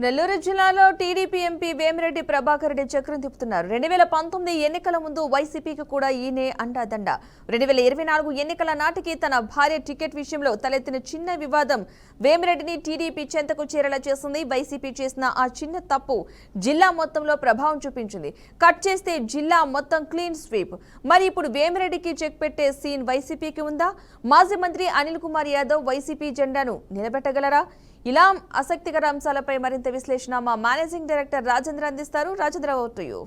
నెల్లూరు జిల్లాలో TDP MP Vemireddy Prabhakar Reddy చక్రం తిప్పుతున్నారు. 2019 ఎన్నికల ముందు వైసీపీకి కూడా ఈయనే అండాదండ. 2024 ఎన్నికల నాటికి తన భార్య టికెట్ విషయంలో తలెత్తిన చిన్న వివాదం వేమిరెడ్డిని టీడీపీ చెంతకు చేరేలా చేసింది. వైసీపీ చేసిన ఆ చిన్న తప్పు జిల్లా మొత్తంలో ప్రభావం చూపించింది. కట్ చేస్తే జిల్లా మొత్తం క్లీన్ స్వీప్. మరి ఇప్పుడు వేమిరెడ్డికి చెక్ పెట్టే సీన్ వైసీపీకి ఉందా? మాజీ మంత్రి అనిల్ కుమార్ యాదవ్ వైసీపీ జెండాను నిలబెట్టగలరా? ఇలా ఆసక్తికర అంశాలపై మరింత విశ్లేషణ మా మేనేజింగ్ డైరెక్టర్ రాజేంద్ర అందిస్తారు. Rajendra, over to you.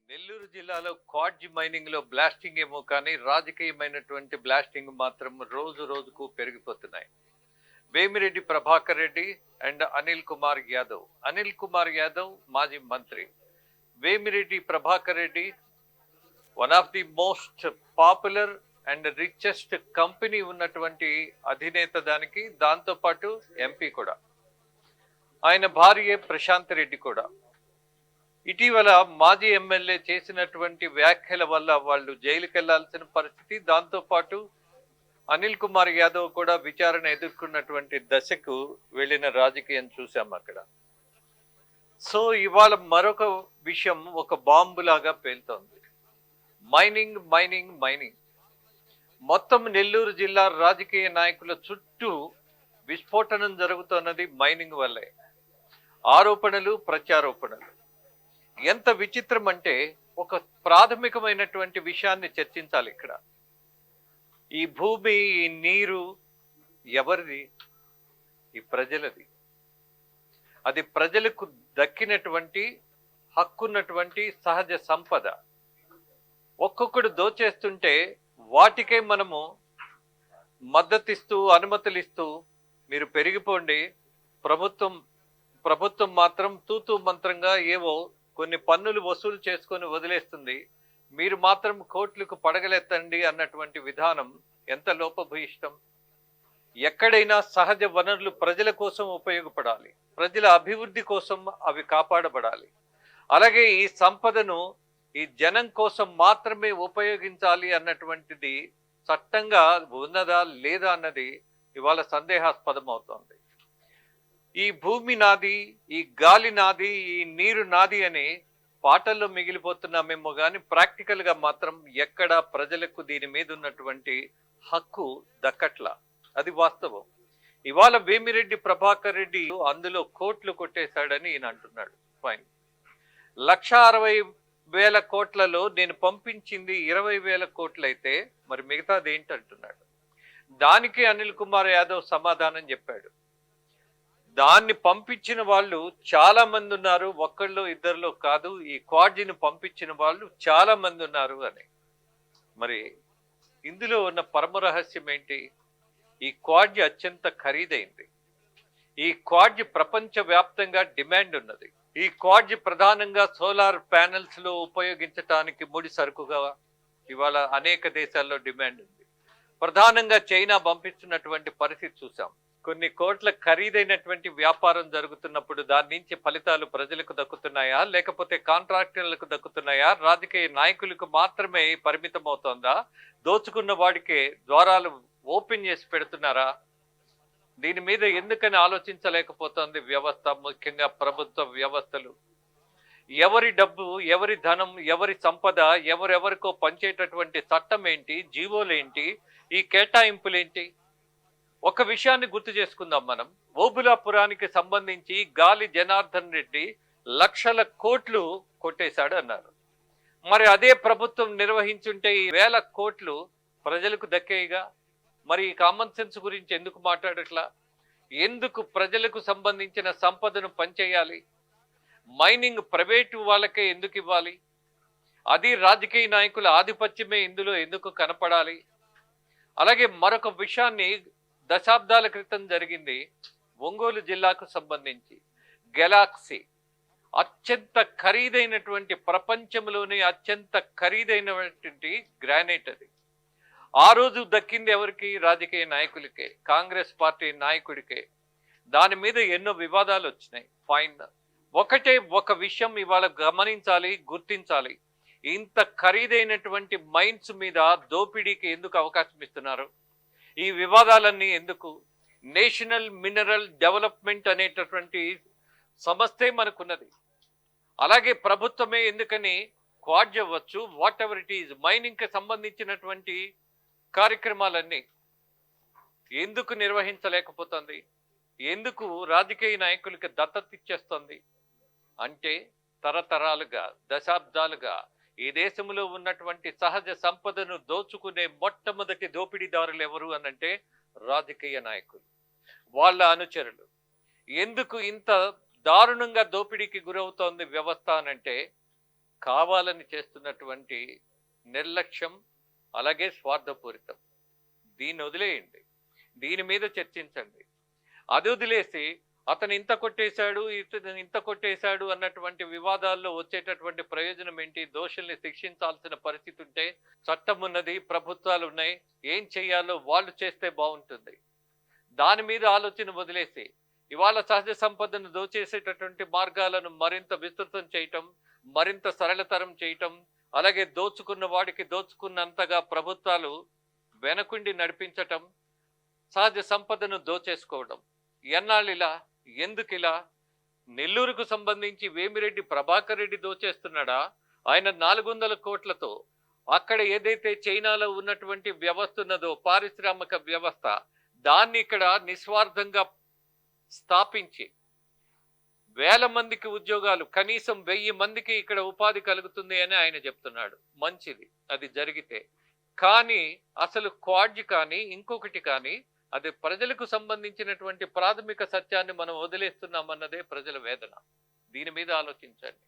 Nellore జిల్లాలో క్వాడ్జి మైనింగ్ లో బ్లాస్టింగ్ ఏమో కానీ రాజకీయమైనటువంటి బ్లాస్టింగ్ మాత్రం రోజు రోజుకు పెరిగిపోతున్నాయి. వేమిరెడ్డి ప్రభాకర్ రెడ్డి అండ్ అనిల్ కుమార్ యాదవ్ మాజీ మంత్రి. Vemireddy Prabhakar Reddy one of the most popular and richest company ఉన్నటువంటి అధినేత, దాంతోపాటు ఎంపీ కూడా. ఆయన భార్య ప్రశాంత్ రెడ్డి కూడా ఇటీవల మాజీ ఎమ్మెల్యే చేసినటువంటి వ్యాఖ్యల వల్ల వాళ్ళు జైలుకి వెళ్లాల్సిన పరిస్థితి. దాంతోపాటు అనిల్ కుమార్ యాదవ్ కూడా విచారణ ఎదుర్కొన్నటువంటి దశకు వెళ్ళిన రాజకీయం చూసాం అక్కడ. సో ఇవాళ మరొక విషయం ఒక బాంబులాగా పేలుతోంది. మైనింగ్ మొత్తం నెల్లూరు జిల్లా రాజకీయ నాయకుల చుట్టూ విస్ఫోటనం జరుగుతున్నది మైనింగ్ వల్లే. ఆరోపణలు, ప్రత్యారోపణలు. ఎంత విచిత్రం అంటే ఒక ప్రాథమికమైనటువంటి విషయాన్ని చర్చించాలి ఇక్కడ. ఈ భూమి, ఈ నీరు ఎవరిది? ఈ ప్రజలది. అది ప్రజలకు దక్కినటువంటి హక్కున్నటువంటి సహజ సంపద. ఒక్కొక్కడు దోచేస్తుంటే వాటికే మనము మద్దతిస్తూ, అనుమతులు ఇస్తూ మీరు పెరిగిపోండి, ప్రభుత్వం మాత్రం తూతూ మంత్రంగా ఏవో కొన్ని పన్నులు వసూలు చేసుకొని వదిలేస్తుంది, మీరు మాత్రం కోట్లకు పడగలెత్తండి అన్నటువంటి విధానం ఎంత లోపభూయిష్టం. ఎక్కడైనా సహజ వనరులు ప్రజల కోసం ఉపయోగపడాలి, ప్రజల అభివృద్ధి కోసం అవి కాపాడబడాలి. అలాగే ఈ సంపదను ఈ జనం కోసం మాత్రమే ఉపయోగించాలి అన్నటువంటిది చట్టంగా ఉన్నదా లేదా అన్నది ఇవాళ సందేహాస్పదం అవుతోంది. ఈ భూమి నాది, ఈ గాలి నాది, ఈ నీరు నాది అని పాటల్లో మిగిలిపోతున్నామేమో కానీ ప్రాక్టికల్గా మాత్రం ఎక్కడ ప్రజలకు దీని మీద ఉన్నటువంటి హక్కు దక్కట్లా. అది వాస్తవం. ఇవాళ వేమిరెడ్డి ప్రభాకర్ రెడ్డి అందులో కోట్లు కొట్టేశాడని ఈయన అంటున్నాడు. ఫైన్. 1,60,000 కోట్లలో నేను పంపించింది 20,000 కోట్లయితే మరి మిగతాది ఏంటంటున్నాడు. దానికి అనిల్ కుమార్ యాదవ్ సమాధానం చెప్పాడు. దాన్ని పంపించిన వాళ్ళు చాలా మంది ఉన్నారు, ఒక్కళ్ళు ఇద్దరిలో కాదు, ఈ క్వాడ్జిని పంపించిన వాళ్ళు చాలా మంది ఉన్నారు అని. మరి ఇందులో ఉన్న పరమ రహస్యం ఏంటి? ఈ క్వాడ్జి అత్యంత ఖరీదైంది. ఈ క్వాడ్జి ప్రపంచ వ్యాప్తంగా డిమాండ్ ఉన్నది. ఈ క్వాడ్జి ప్రధానంగా సోలార్ ప్యానెల్స్ లో ఉపయోగించడానికి ముడి సరుకుగా ఇవాళ అనేక దేశాల్లో డిమాండ్ ఉంది. ప్రధానంగా చైనా పంపిస్తున్నటువంటి పరిస్థితి చూసాం. కొన్ని కోట్ల ఖరీదైనటువంటి వ్యాపారం జరుగుతున్నప్పుడు దాని నుంచి ఫలితాలు ప్రజలకు దక్కుతున్నాయా, లేకపోతే కాంట్రాక్టర్లకు దక్కుతున్నాయా, రాజకీయ నాయకులకు మాత్రమే పరిమితం అవుతోందా, దోచుకున్న వాడికే ద్వారాలు ఓపెన్ చేసి పెడుతున్నారా? దీని మీద ఎందుకని ఆలోచించలేకపోతుంది వ్యవస్థ, ముఖ్యంగా ప్రభుత్వ వ్యవస్థలు? ఎవరి డబ్బు, ఎవరి ధనం, ఎవరి సంపద ఎవరెవరికో పంచేటటువంటి చట్టం ఏంటి, జీవోలేంటి, ఈ కేటాయింపులేంటి? ఒక విషయాన్ని గుర్తు చేసుకుందాం మనం. ఓబులాపురానికి సంబంధించి గాలి జనార్దన్ రెడ్డి లక్షల కోట్లు కొట్టేశాడు అన్నారు. మరి అదే ప్రభుత్వం నిర్వహించుంటే ఈ 1,000 కోట్లు ప్రజలకు దక్కేయిగా. మరి ఈ కామన్ సెన్స్ గురించి ఎందుకు మాట్లాడట్లా? ఎందుకు ప్రజలకు సంబంధించిన సంపదను పంచేయాలి? మైనింగ్ ప్రైవేటు వాళ్ళకే ఎందుకు ఇవ్వాలి? అది రాజకీయ నాయకుల ఆధిపత్యమే ఇందులో ఎందుకు కనపడాలి? అలాగే మరొక విషయాన్ని దశాబ్దాల క్రితం జరిగింది. ఒంగోలు జిల్లాకు సంబంధించి గెలాక్సీ అత్యంత ఖరీదైనటువంటి, ప్రపంచంలోనే అత్యంత ఖరీదైనటువంటి గ్రానైట్. అది ఆ రోజు దక్కింది ఎవరికి? రాజకీయ నాయకులకే, కాంగ్రెస్ పార్టీ నాయకుడికే. దాని మీద ఎన్నో వివాదాలు వచ్చినాయి. ఫైన్. ఒక విషయం ఇవాళ గమనించాలి, గుర్తించాలి. ఇంత ఖరీదైనటువంటి మైన్స్ మీద దోపిడీకి ఎందుకు అవకాశం ఇస్తున్నారు? ఈ వివాదాలన్నీ ఎందుకు? నేషనల్ మినరల్ డెవలప్మెంట్ అనేటటువంటి సంస్థే మనకున్నది. అలాగే ప్రభుత్వమే ఎందుకని క్వాడ్జ్ అవ్వచ్చు, వాట్ ఎవర్ ఇట్ ఈజ్, మైనింగ్కి సంబంధించినటువంటి కార్యక్రమాలన్నీ ఎందుకు నిర్వహించలేకపోతుంది? ఎందుకు రాజకీయ నాయకులకి దత్తత ఇచ్చేస్తుంది? అంటే తరతరాలుగా, దశాబ్దాలుగా ఈ దేశంలో ఉన్నటువంటి సహజ సంపదను దోచుకునే మొట్టమొదటి దోపిడీదారులు ఎవరు అనంటే రాజకీయ నాయకులు, వాళ్ళ అనుచరులు. ఎందుకు ఇంత దారుణంగా దోపిడీకి గురవుతోంది వ్యవస్థ అనంటే కావాలని చేస్తున్నటువంటి నిర్లక్ష్యం, అలాగే స్వార్థపూరితం. దీన్ని వదిలేయండి, దీని మీద చర్చించండి. అది వదిలేసి అతను ఇంత కొట్టేశాడు, ఇతను ఇంత కొట్టేశాడు అన్నటువంటి వివాదాల్లో వచ్చేటటువంటి ప్రయోజనం ఏంటి? దోషుల్ని శిక్షించాల్సిన పరిస్థితి ఉంటే చట్టం ఉన్నది, ప్రభుత్వాలు ఉన్నాయి, ఏం చెయ్యాలో వాళ్ళు చేస్తే బాగుంటుంది. దాని మీద ఆలోచన వదిలేసి ఇవాళ సహజ సంపదను దోచేసేటటువంటి మార్గాలను మరింత విస్తృతం చేయటం, మరింత సరళతరం చేయటం, అలాగే దోచుకున్న వాడికి దోచుకున్నంతగా ప్రభుత్వాలు వెనకుండి నడిపించటం, సహజ సంపదను దోచేసుకోవడం. ఎన్నాళ్ళిలా? ఎందుకిలా? నెల్లూరుకు సంబంధించి వేమిరెడ్డి ప్రభాకర్ రెడ్డి దోచేస్తున్నాడా? ఆయన 400 కోట్లతో అక్కడ ఏదైతే చైనాలో ఉన్నటువంటి వ్యవస్థ ఉన్నదో, పారిశ్రామిక వ్యవస్థ, దాన్ని ఇక్కడ నిస్వార్థంగా స్థాపించి వేల మందికి ఉద్యోగాలు, కనీసం 1000 మందికి ఇక్కడ ఉపాధి కలుగుతుంది అని ఆయన చెప్తున్నాడు. మంచిది అది జరిగితే. కానీ అసలు క్వాడ్జ్ కానీ ఇంకొకటి కానీ అది ప్రజలకు సంబంధించినటువంటి ప్రాథమిక సత్యాన్ని మనం వదిలేస్తున్నామన్నదే ప్రజల వేదన. దీని మీద ఆలోచించండి.